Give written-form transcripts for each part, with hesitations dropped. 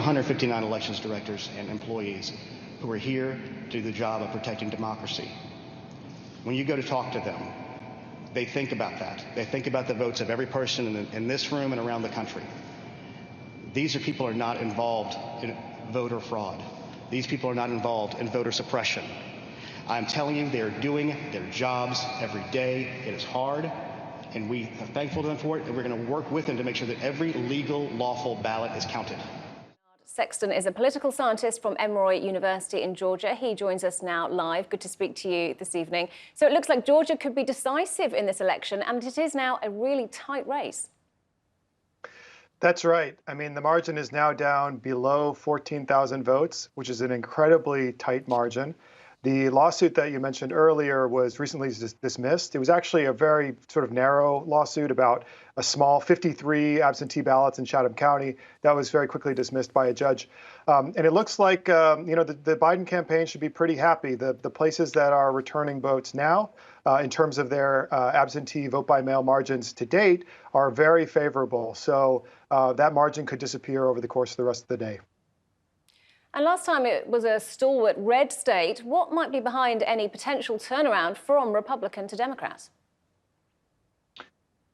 159 elections directors and employees who are here to do the job of protecting democracy. When you go to talk to them, they think about that. They think about the votes of every person in this room and around the country. These are people who are not involved in voter fraud. These people are not involved in voter suppression. I'm telling you, they are doing their jobs every day. It is hard, and we are thankful to them for it, and we're going to work with them to make sure that every legal, lawful ballot is counted. Sexton is a political scientist from Emory University in Georgia. He joins us now live. Good to speak to you this evening. So it looks like Georgia could be decisive in this election, and it is now a really tight race. That's right. I mean, the margin is now down below 14,000 votes, which is an incredibly tight margin. The lawsuit that you mentioned earlier was recently dismissed. It was actually a very sort of narrow lawsuit about a small 53 absentee ballots in Chatham County. That was very quickly dismissed by a judge. And it looks like, the Biden campaign should be pretty happy. The places that are returning votes now, in terms of their absentee vote by mail margins to date, are very favorable. So that margin could disappear over the course of the rest of the day. And last time it was a stalwart red state. What might be behind any potential turnaround from Republican to Democrat?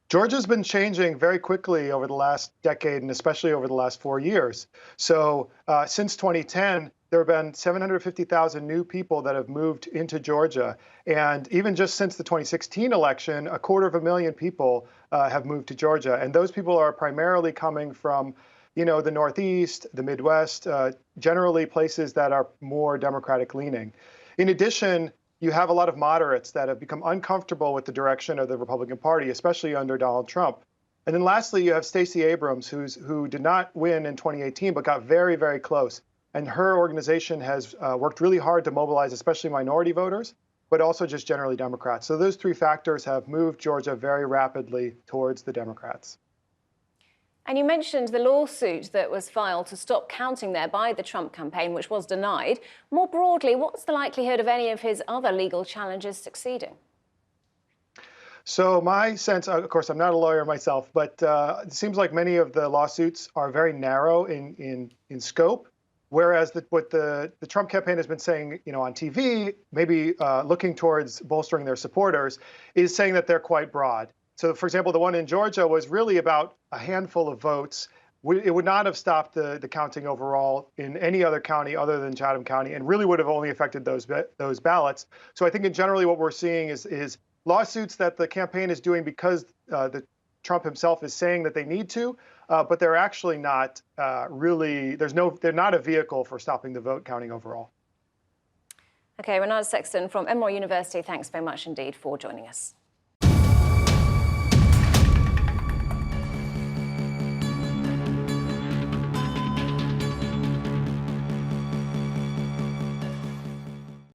Georgia's been changing very quickly over the last decade, and especially over the last 4 years. So since 2010, there have been 750,000 new people that have moved into Georgia. And even just since the 2016 election, 250,000 people have moved to Georgia. And those people are primarily coming from the Northeast, the Midwest, generally places that are more Democratic leaning. In addition, you have a lot of moderates that have become uncomfortable with the direction of the Republican Party, especially under Donald Trump. And then lastly, you have Stacey Abrams, who did not win in 2018, but got very, very close. And her organization has worked really hard to mobilize, especially minority voters, but also just generally Democrats. So those three factors have moved Georgia very rapidly towards the Democrats. And you mentioned the lawsuit that was filed to stop counting there by the Trump campaign, which was denied. More broadly, what's the likelihood of any of his other legal challenges succeeding? So my sense, of course, I'm not a lawyer myself, but it seems like many of the lawsuits are very narrow in scope, whereas what the Trump campaign has been saying, on TV, maybe looking towards bolstering their supporters, is saying that they're quite broad. So, for example, the one in Georgia was really about a handful of votes. It would not have stopped the counting overall in any other county other than Chatham County, and really would have only affected those ballots. So I think in generally what we're seeing is lawsuits that the campaign is doing because Trump himself is saying that they need to, but they're actually not really, they're not a vehicle for stopping the vote counting overall. Okay, Renard Sexton from Emory University, thanks very much indeed for joining us.